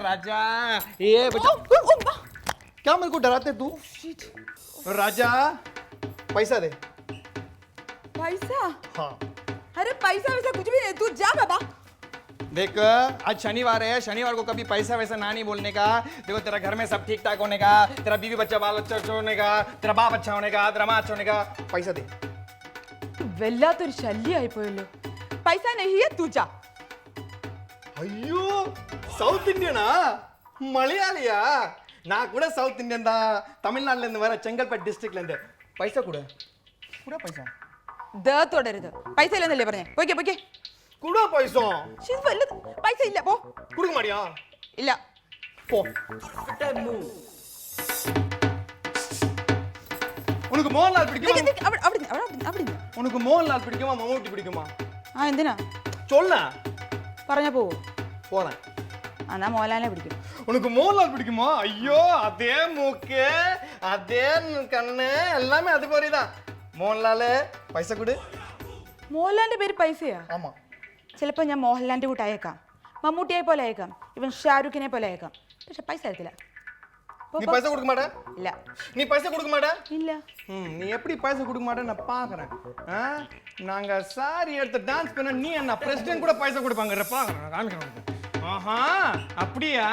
राजा ये बच्चा क्या मेरे को डराते तू? राजा पैसा दे. पैसा? हाँ. अरे पैसा वैसा कुछ भी नहीं, तू जा बाबा. देख आज शनिवार है, शनिवार को कभी पैसा वैसा ना नहीं बोलने का. देखो तेरा घर में सब ठीक ठाक होने का, तेरा बीवी बच्चा बाल अच्छा होने का, तेरा बाप अच्छा होने का, तेरा माँ अच्छा होने का. पैसा दे. വല്ലാത്തൊരു ശല്യമായിപ്പോയല്ലോ. പൈസ नहीं है तू जा. అయ్యో సౌత్ ఇండియనా మలయాళియా నా కూడా సౌత్ ఇండియన్ దా తమిళనాడులో இருந்து வர செங்கல்பட்டு டிஸ்ட்ரிக்ட்ல இருந்து பைசா கூட கூட பைசா ദേ തുടരുത്. പൈസ ഇല്ലെന്നല്ലേ പറഞ്ഞേ? പോയ്ക്കേ പോയ്ക്കേ. கூட பைசா പൈസ ഇല്ല, പോ. கொடுக்க மாட்டியா? ഇല്ല, போ. உனக்கு மோகன்லால் பிடிக்குமா? உனக்கு மோகன்லால் பிடிக்குமா மമ്മൂട്ടി பிடிக்குமா? ആ എന്തിനാ சொல்ல പറഞ്ഞ പോവോ? போறேன். എന്നാ മോഹൻലാലിനെ പിടിക്കും. உனக்கு மோகன்லால் பிடிக்குமா? ஐயோ அதே மூக்கு அதே கண்ணு எல்லாமே அது மாதிரிதான். മോഹൻലാല് പൈസ കൊടു. മോഹൻലാലിന്റെ പേര് പൈസയാ? ആമാ. ചിലപ്പോൾ ഞാൻ മോഹൻലാലിന്റെ കൂട്ട് അയക്കാം, മമ്മൂട്ടിയെ പോലെ അയക്കാം, ഇവൻ ഷാരൂഖിനെ പോലെ അയക്കാം. പക്ഷെ പൈസ തരത്തില്ല. நீ பைசா கொடுக்க மாட்டே? இல்ல. நீ பைசா கொடுக்க மாட்டே? இல்ல. நீ எப்படி பைசா கொடுக்க மாட்டே நான் பாக்குறேன். நாங்க சாரி எடுத்து டான்ஸ் பண்ண நீ என்ன பிரசிடென்ட் கூட பைசா கொடுப்பாங்க பாக்குறேன் காமிக்கிறேன். ஆஹா அப்படியா?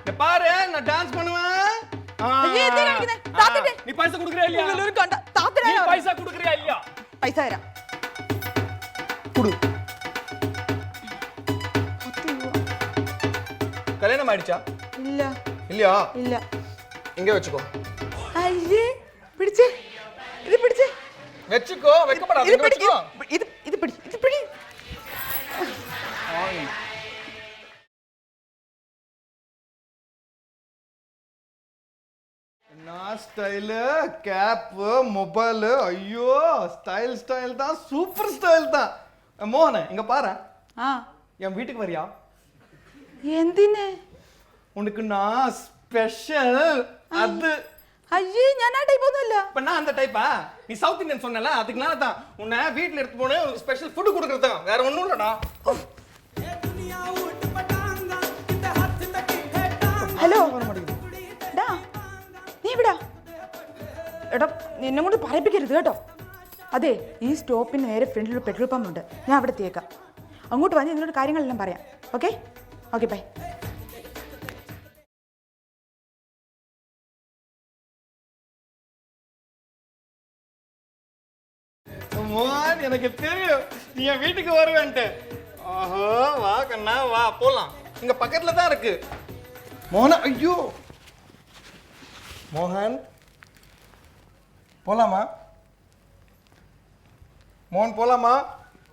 நீ பாரு நான் டான்ஸ் பண்ணுவேன். நீ பைசா கொடுக்கறியா இல்லையா? நீ பைசா கொடுக்கறியா இல்லையா? പൈസ തരാം. குடு. கல்யாணம் ஆயிடுச்சா? ഇല്ല. இல்லையா? ഇല്ല. இங்கே வச்சுக்கோ. അയ്യേ പിടിച്ചേ, ഇത് പിടിച്ചേ. വെച്ചുക്കോ, വെക്കപ്പെടാതെ ഇത് പിടി, വെച്ചുക്കോ. ഇത് പിടി, ഇത് പിടി. என்ன ஸ்டைலு, கேப்பு, மொபைலு, ஐயோ ஸ்டைல் ஸ்டைல் தான், சூப்பர் ஸ்டைல் தான். மோகன் இங்க பாரு. ആ என் வீட்டுக்கு வரியா? എന്തിന്? உனக்கு நான் ஸ்பெஷல் அது. അയ്യേ ഞാൻ ആ ടൈപ്പ് ഒന്നുമല്ല. இப்ப நான் அந்த டைப்பா? நீ சவுத் இந்தியன் சொன்னல, அதுக்குனால தான் உன்னை வீட்ல எடுத்து போனே ஒரு ஸ்பெஷல் ஃபுட் கொடுக்கறதுக்கு. வேற ஒண்ணும் இல்லடா. ഹലോ ഡാ, നീ ഇവിടാ. എടാ നിന്നെ കൊണ്ട് പറയിപ്പിക്കരുത് കേട്ടോ. അതെ, ഈ സ്റ്റോപ്പിന് നേരെ ഫ്രണ്ടിൽ ഒരു പെട്രോൾ പമ്പ് ഉണ്ട്, ഞാൻ അവിടെ എത്തിയേക്കാം. അങ്ങോട്ട് വന്ന് നിന്നോട് കാര്യങ്ങളെല്ലാം പറയാം. Okay okay bye. மோகன் எனக்கு தெரியும் நீ என் வீட்டுக்கு வருவேன்ட்டு. ஆஹோ வா கண்ணா வா போலாம், இங்க பக்கத்துல தான் இருக்கு. மோகன் ஐயோ மோகன் போலாமா? மோகன் போலாமா?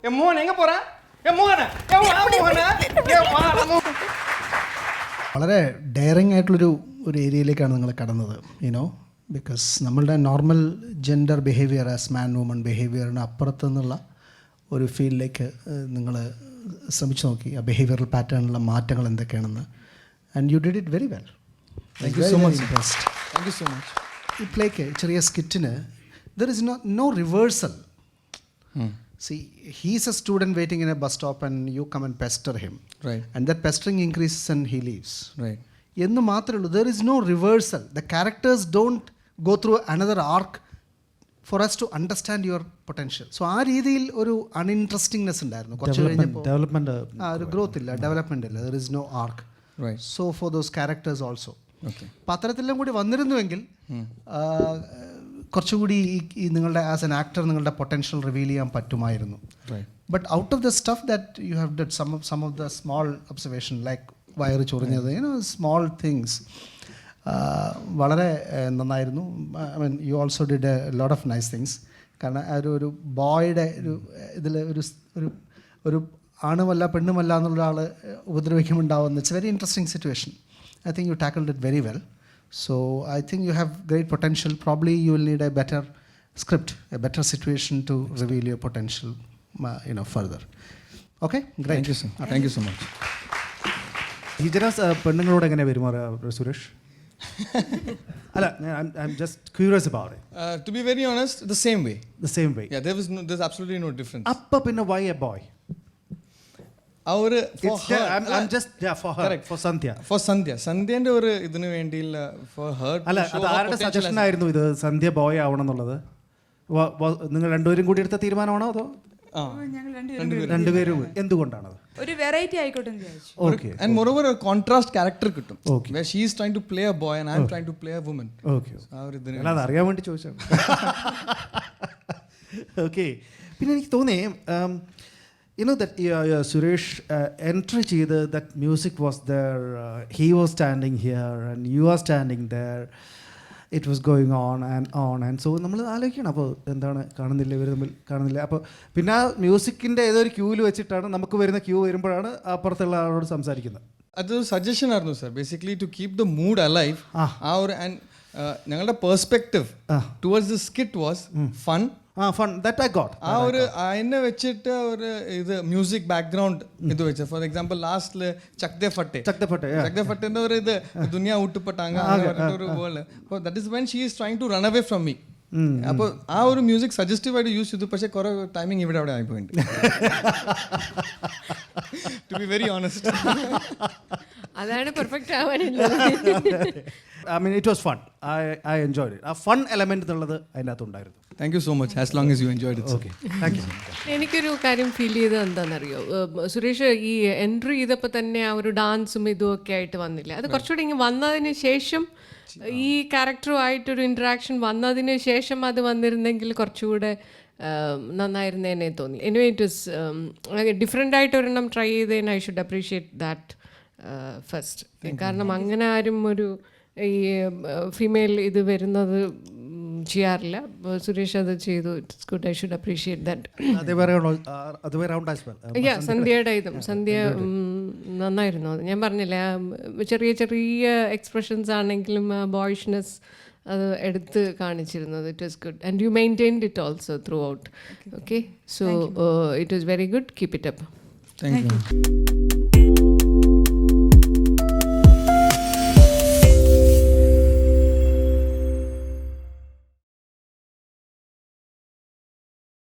என் மோகன் எங்க போற? என் மோகன் വളരെ ഡെയറിങ് ആയിട്ടുള്ളൊരു ഏരിയയിലേക്കാണ് നിങ്ങൾ കടന്നത്. യുനോ ബിക്കോസ് നമ്മളുടെ normal gender behaviour as man woman ബിഹേവിയറിന് അപ്പുറത്തു നിന്നുള്ള ഒരു ഫീൽഡിലേക്ക് നിങ്ങൾ ശ്രമിച്ചു നോക്കി. ആ ബിഹേവിയറൽ പാറ്റേണിലുള്ള മാറ്റങ്ങൾ എന്തൊക്കെയാണെന്ന്. And you did it very well. Thank you so much. Thank you so much. ഈ പ്ലേക്ക് ചെറിയ സ്കിറ്റിന് there is no reversal. See, he's a student waiting in a bus stop and you come and pester him. Right. And that pestering increases and he leaves. Right. എന്ന് മാത്രമേ ഉള്ളൂ. There is no reversal. The characters don't go through another arc for us to understand your potential. So ആ രീതിയിൽ ഒരു അൺഇൻട്രസ്റ്റിംഗ്നെസ് ഉണ്ടായിരുന്നു. കുറച്ച് കഴിഞ്ഞപ്പോൾ ഒരു ഗ്രോത്ത് ഇല്ല, ഡെവലപ്മെന്റ് ഇല്ല. There is no arc. Right. So for those characters also. Okay. അപ്പോൾ അത്തരത്തിലെല്ലാം കൂടി വന്നിരുന്നുവെങ്കിൽ കുറച്ചുകൂടി ഈ നിങ്ങളുടെ ആസ് എൻ ആക്ടർ നിങ്ങളുടെ പൊട്ടൻഷ്യൽ റിവീൽ ചെയ്യാൻ പറ്റുമായിരുന്നു. But out of the stuff that you have did some of the small observation like വയറ് ചൊറിഞ്ഞത്, സ്മോൾ തിങ്സ് വളരെ നന്നായിരുന്നു. I mean you also did a lot of nice things. കാരണം ഒരു ബോയുടെ ഇതിൽ ഒരു ആണുമല്ല പെണ്ണുമല്ല എന്നുള്ള ആൾ ഉപദ്രവിക്കുമുണ്ടാവുന്ന it's very interesting situation. I think you tackled it very well. So I think you have great potential. Probably you will need a better script, a better situation to reveal your potential, further. Okay, great. Thank you, sir. Thank you so much. ഹിജറാസ് പെണ്ണുങ്ങളോട് എങ്ങനെ പെരുമാറുക Suresh? I'm just curious about it. To be very honest, the same way. The same way. Yeah, there's absolutely no difference. Appa pinna why a boy? For It's her, I'm just for her. Correct. For Sandhya. for Sandhya. Sandhyന്റെ ഒരു ഇതിനു വേണ്ടിയില്ല for her to അല്ല show അത് her ആരുടെ potential suggestion as- ആയിരുന്നു ഇത് സന്ധ്യ boy ആവണം എന്നുള്ളത്? നിങ്ങൾ രണ്ടുപേരും കൂടി എടുത്ത തീരുമാനമാണോ അതോ ആ. ഞങ്ങൾ രണ്ടുപേരും രണ്ടുപേരും എന്തുകൊണ്ടാണത്? ഒരു വെറൈറ്റി ആയിക്കോട്ടെ എന്ന് വിചാരിച്ചു. Okay And moreover a contrast character കിട്ടും. Okay. Where she is trying to play a boy and I'm trying to play a woman. Okay ആ ഒരു ഇതിന് അല്ല അതറിയാൻ വേണ്ടി ചോദിച്ചാണ്. ഓക്കെ. പിന്നെ എനിക്ക് തോന്നി ദാറ്റ് സുരേഷ് എൻട്രി ചെയ്ത് that music was there, he was standing here and you are standing there, it was going on and so നമ്മൾ ആലോചിക്കണം അപ്പോൾ എന്താണ് കാണുന്നില്ല, ഇവർ തമ്മിൽ കാണുന്നില്ല. അപ്പോൾ പിന്നെ ആ മ്യൂസിക്കിൻ്റെ ഏതൊരു ക്യൂവിൽ വെച്ചിട്ടാണ് നമുക്ക് വരുന്ന ക്യൂ വരുമ്പോഴാണ് അപ്പുറത്തുള്ള ആളോട് സംസാരിക്കുന്നത്. അതൊരു സജഷൻ ആയിരുന്നു sir, basically to keep the mood alive. ആ ഒരു ആൻഡ് ഞങ്ങളുടെ perspective towards the skit was fun. Fun that I got. ആ ഒരു അതിനെ വെച്ചിട്ട് ഒരു ഇത് മ്യൂസിക് ബാക്ക്ഗ്രൗണ്ട് ഇത് വെച്ച് ഫോർ എക്സാമ്പിൾ ലാസ്റ്റില് ചക്ദേ ഫട്ടേന്റെ ഒരു ഇത് ദുനിയ ഊട്ടുപെട്ടാങ്ക ഒരു വേൾഡ്. അപ്പോൾ that is when she is trying to run away from me. അപ്പോൾ ആ ഒരു മ്യൂസിക് സജസ്റ്റീവ് ആയിട്ട് യൂസ് ചെയ്തു. പക്ഷേ കുറെ ടൈമിങ് ഇവിടെ അവിടെ ആയിപ്പോയിട്ടുണ്ട്. To be very honest. അതാണ് പെർഫെക്റ്റ് ആവാനില്ല. I mean, it was fun. I enjoyed it. ആ ഫൺ എലമെന്റ് എന്നുള്ളത് അതിൻ്റെ അകത്തുണ്ടായിരുന്നു. Thank you so much as long as you enjoyed it. Okay, thank you. എനിക്കൊരു കാര്യം ഫീൽ ചെയ്തത് എന്താണെന്നറിയോ, സുരേഷ് ഈ എൻട്രി ചെയ്തപ്പോൾ തന്നെ ആ ഒരു ഡാൻസും ഇതും ഒക്കെ ആയിട്ട് വന്നില്ല. അത് കുറച്ചുകൂടി ഇങ്ങനെ വന്നതിന് ശേഷം ഈ ക്യാരക്ടറുമായിട്ടൊരു ഇൻട്രാക്ഷൻ വന്നതിന് ശേഷം അത് വന്നിരുന്നെങ്കിൽ കുറച്ചുകൂടെ നന്നായിരുന്നേനെ തോന്നി. എനിവേ ഇറ്റ് ഇസ് ഡിഫറെൻ്റ് ആയിട്ട് ഒരെണ്ണം ട്രൈ ചെയ്തതിന് I should appreciate that first. കാരണം അങ്ങനെ ആരും ഒരു ഈ ഫീമെയിൽ ഇത് വരുന്നത് ചെയ്യാറില്ല. സുരേഷ് അത് ചെയ്തു. It's good. I should appreciate that. സന്ധ്യയുടെ ഇതും സന്ധ്യ നന്നായിരുന്നു. അത് ഞാൻ പറഞ്ഞില്ലേ, ചെറിയ ചെറിയ എക്സ്പ്രഷൻസ് ആണെങ്കിലും ബോയ്ഷ്നെസ് അത് എടുത്ത് കാണിച്ചിരുന്നത്. It was good and you maintained it also throughout. Okay, so it was very good. Keep it up. Thank U.